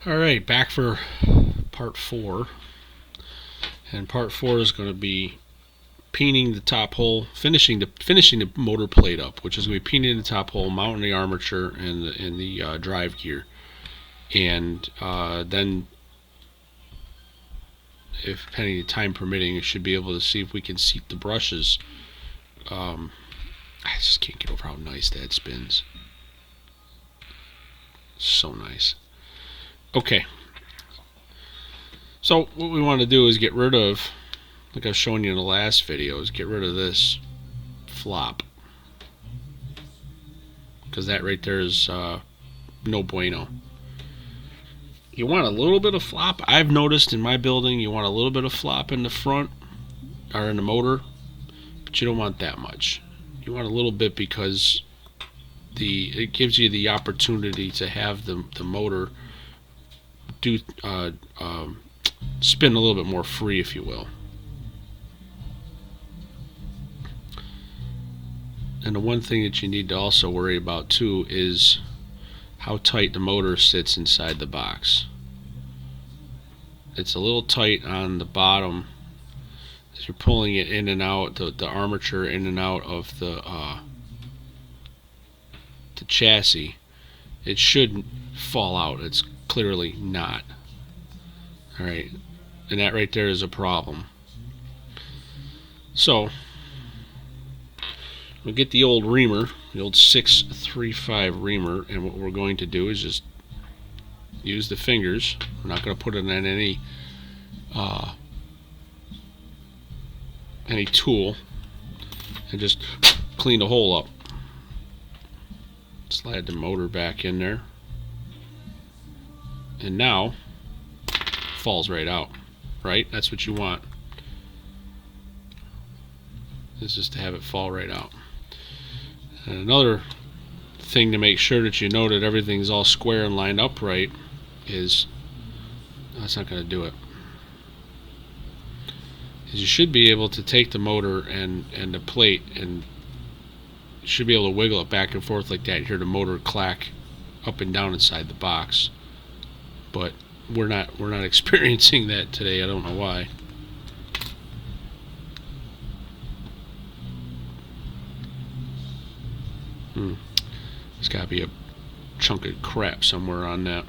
Alright, back for part 4. And part 4 is going to be peening the top hole, finishing the motor plate up, which is going to be peening the top hole, mounting the armature and the drive gear. And then, if any time permitting, we should be able to see if we can seat the brushes. I just can't get over how nice that spins. So nice. Okay. So what we want to do is get rid of, like I was showing you in the last video, is get rid of this flop. Because that right there is no bueno. You want a little bit of flop. I've noticed in my building you want a little bit of flop in the front or in the motor, but you don't want that much. You want a little bit because it gives you the opportunity to have the motor do spin a little bit more free, if you will. And the one thing that you need to also worry about too is how tight the motor sits inside the box. It's a little tight on the bottom as you're pulling it in and out, the armature in and out of the chassis. It shouldn't fall out. It's clearly not. Alright, and that right there is a problem. So we'll get the old reamer, the old 635 reamer, and what we're going to do is just use the fingers. We're not going to put it in any tool, and just clean the hole up. Slide the motor back in there, and now falls right out. Right? That's what you want. Is just to have it fall right out. And another thing to make sure that you know that everything's all square and lined up right is, that's not going to do it, is you should be able to take the motor and the plate, and you should be able to wiggle it back and forth like that and hear the motor clack up and down inside the box. But we're not experiencing that today. I don't know why. There's got to be a chunk of crap somewhere on that.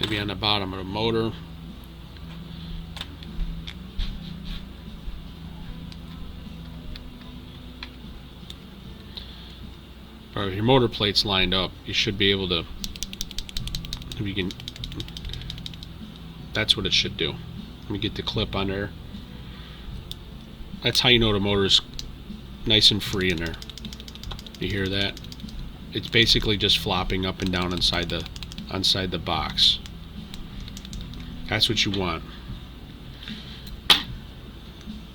Maybe on the bottom of the motor. Or if your motor plate's lined up, you should be able to, if you can, that's what it should do. Let me get the clip on there. That's how you know the motor's nice and free in there. You hear that? It's basically just flopping up and down inside the box. That's what you want.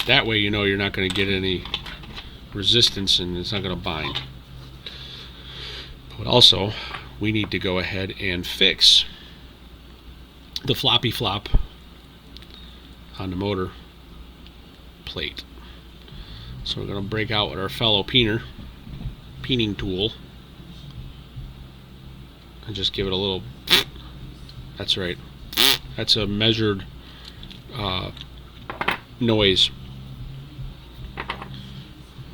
That way you know you're not going to get any resistance and it's not going to bind. But also, we need to go ahead and fix the floppy flop on the motor plate. So we're going to break out with our fellow peening tool, and just give it a little. That's right. That's a measured noise.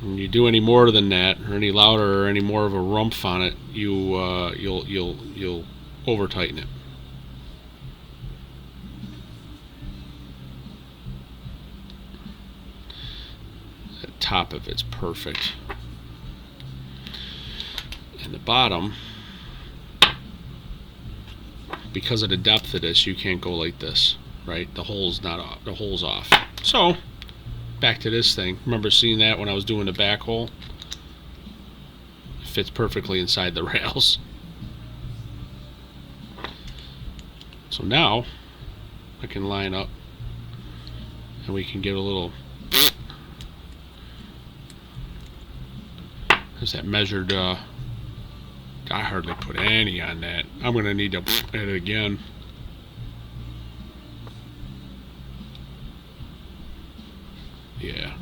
When you do any more than that, or any louder, or any more of a rumph on it, you'll over tighten it. The top of it's perfect, and the bottom, because of the depth of this, you can't go like this, right? The hole's not off. The hole's off. So back to this thing. Remember seeing that when I was doing the back hole? It fits perfectly inside the rails. So now I can line up and we can get a little. There's that measured. I hardly put any on that. I'm going to need to hit it again. Yeah.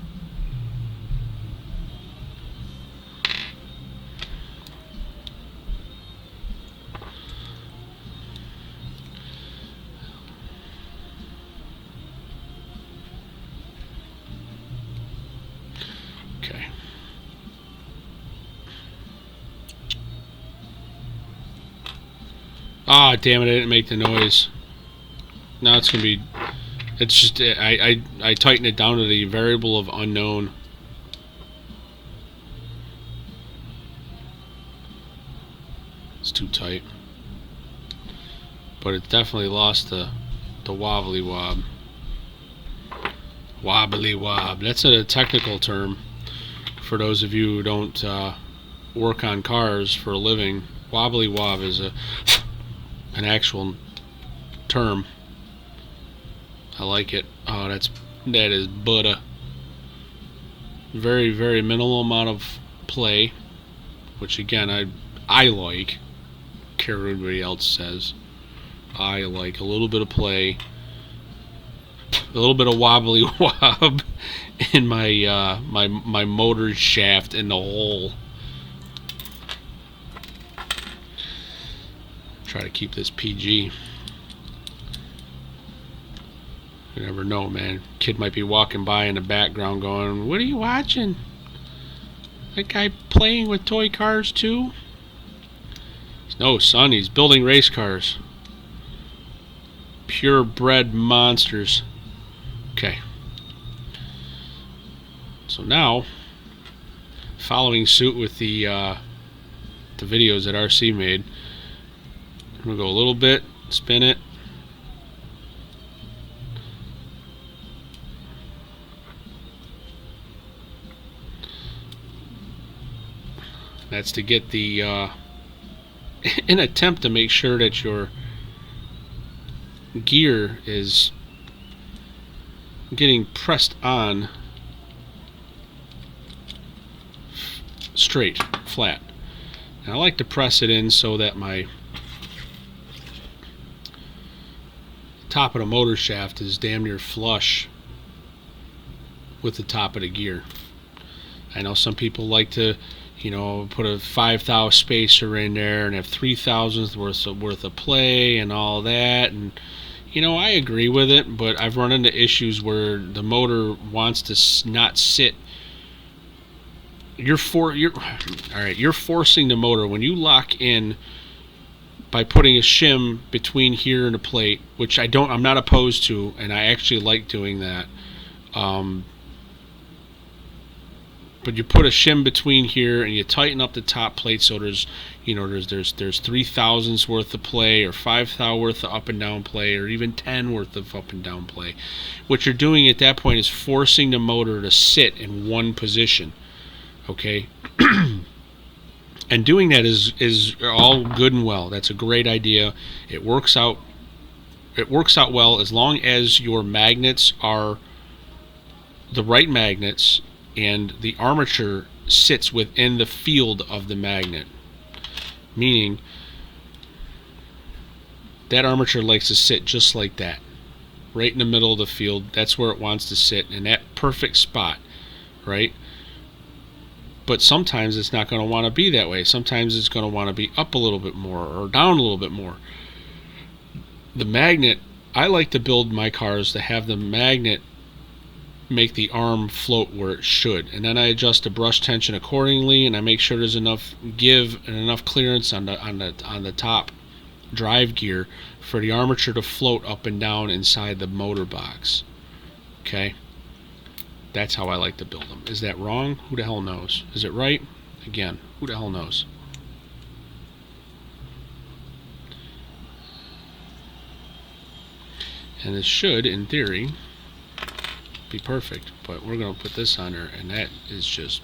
Okay. Ah, damn it! I didn't make the noise. Now it's gonna be. It's just I tighten it down to the variable of unknown. It's too tight. But it definitely lost the wobbly wob. Wobbly wob. That's a technical term for those of you who don't work on cars for a living. Wobbly wob is an actual term. I like it. Oh, that is butter. Very, very minimal amount of play, which again I like. Care what anybody else says. I like a little bit of play, a little bit of wobbly wob in my my motor shaft in the hole. Try to keep this PG. You never know, man. Kid might be walking by in the background going, "What are you watching? That guy playing with toy cars too?" No, son, he's building race cars. Purebred monsters. Okay. So now, following suit with the videos that RC made, I'm gonna go a little bit, spin it. That's to get the an attempt to make sure that your gear is getting pressed on straight, flat. And I like to press it in so that my top of the motor shaft is damn near flush with the top of the gear. I know some people like to, you know, put a 5 thou spacer in there and have 3,000ths worth of play and all that, and you know, I agree with it, but I've run into issues where the motor wants to not sit. You're forcing the motor when you lock in by putting a shim between here and the plate, which I'm not opposed to, and I actually like doing that. But you put a shim between here and you tighten up the top plate so there's 3,000ths worth of play, or 5 thou worth of up and down play, or even 10 worth of up and down play. What you're doing at that point is forcing the motor to sit in one position. Okay? And doing that is all good and well. That's a great idea. It works out well as long as your magnets are the right magnets and the armature sits within the field of the magnet. Meaning that armature likes to sit just like that, right in the middle of the field. That's where it wants to sit, in that perfect spot, right? But sometimes it's not going to want to be that way. Sometimes it's going to want to be up a little bit more or down a little bit more. The magnet, I like to build my cars to have the magnet make the arm float where it should, and then I adjust the brush tension accordingly, and I make sure there's enough give and enough clearance on the top drive gear for the armature to float up and down inside the motor box. Okay? That's how I like to build them. Is that wrong? Who the hell knows? Is it right? Again, who the hell knows? And this should, in theory, be perfect. But we're going to put this on there, and that is just...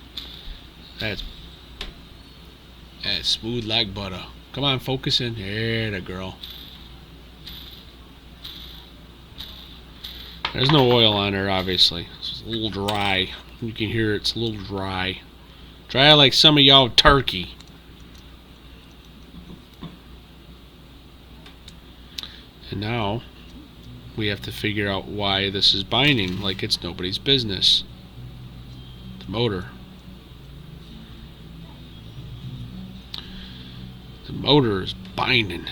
That's smooth like butter. Come on, focus in. There, the girl. There's no oil on there, obviously. It's a little dry. You can hear it's a little dry. Dry like some of y'all turkey. And now we have to figure out why this is binding like it's nobody's business. The motor. The motor is binding.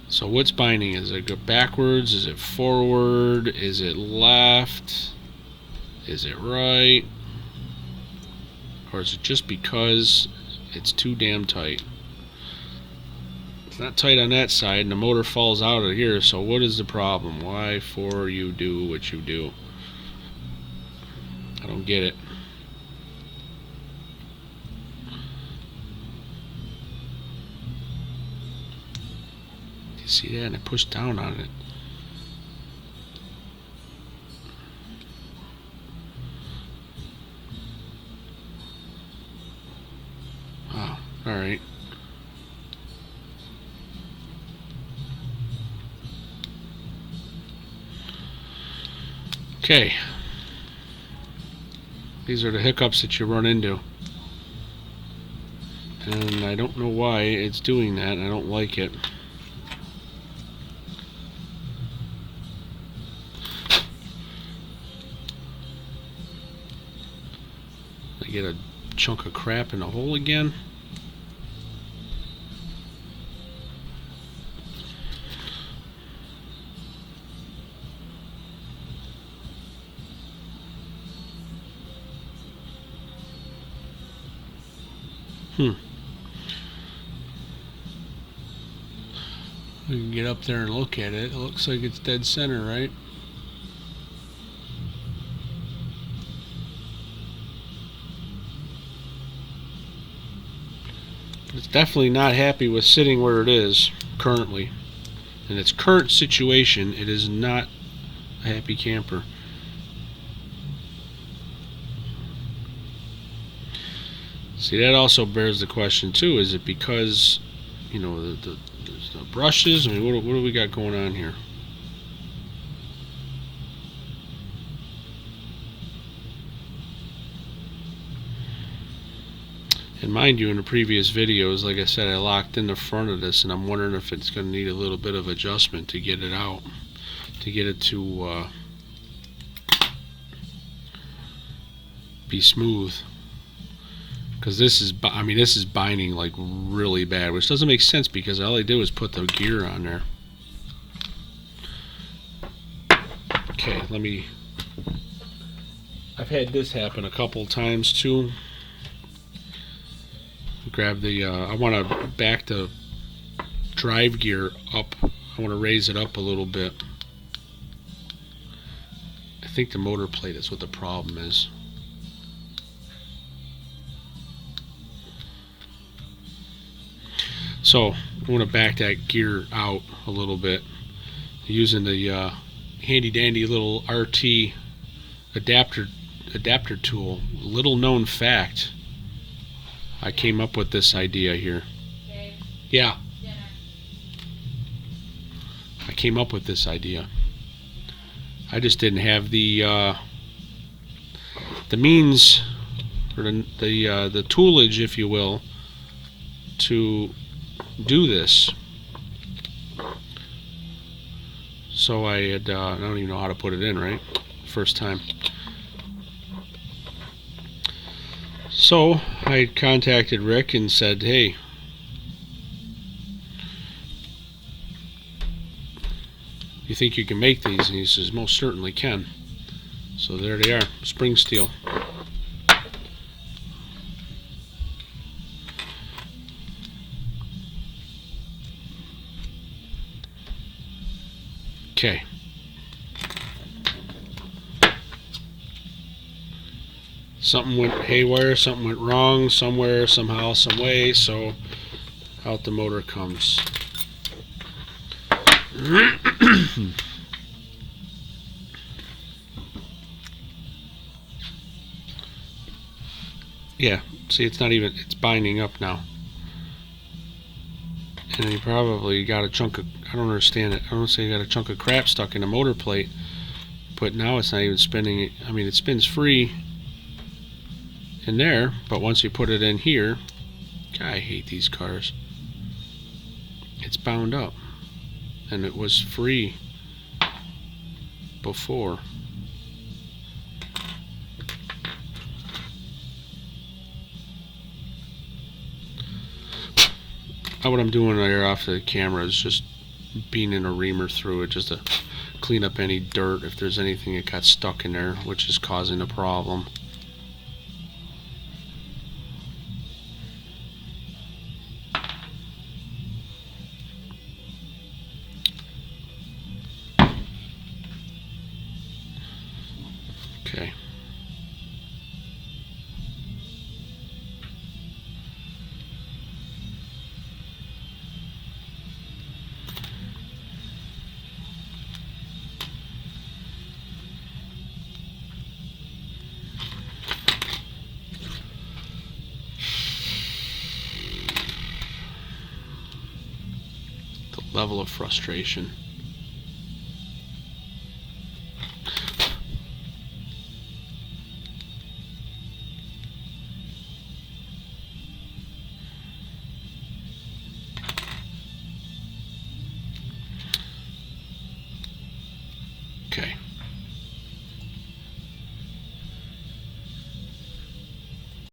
So what's binding? Is it go backwards? Is it forward? Is it left? Is it right? Or is it just because it's too damn tight? It's not tight on that side and the motor falls out of here, so what is the problem? Why for you do what you do? I don't get it. You see that? And I pushed down on it. Oh, alright. Okay. These are the hiccups that you run into. And I don't know why it's doing that. I don't like it. I get a chunk of crap in the hole again. We can get up there and look at it. It looks like it's dead center, right? It's definitely not happy with sitting where it is currently. In its current situation, it is not a happy camper. See, that also bears the question too. Is it because, you know, the brushes? I mean, what do we got going on here? And mind you, in the previous videos, like I said, I locked in the front of this, and I'm wondering if it's going to need a little bit of adjustment to get it out, to get it to be smooth. Because this is, I mean, this is binding like really bad, which doesn't make sense because all I did was put the gear on there. Okay, let me. I've had this happen a couple times too. Grab the. I want to back the drive gear up. I want to raise it up a little bit. I think the motor plate is what the problem is. So I want to back that gear out a little bit using the handy dandy little RT adapter tool. Little known fact, I came up with this idea here. Okay. Yeah. Dinner. I came up with this idea. I just didn't have the means, or the toolage, if you will, to do this. So I had I don't even know how to put it in, right? First time. So I contacted Rick and said, hey, you think you can make these? And he says, most certainly can. So there they are, spring steel. Okay. Something went haywire, something went wrong somewhere, somehow, some way, so out the motor comes. Yeah, see, it's not even, it's binding up now. And you probably got a chunk of, I don't understand it. I don't say you got a chunk of crap stuck in the motor plate, but now it's not even spinning it. I mean, it spins free in there, but once you put it in here, God, I hate these cars. It's bound up, and it was free before. What I'm doing right here off the camera is just beaning a reamer through it just to clean up any dirt if there's anything that got stuck in there which is causing a problem. Okay. The level of frustration.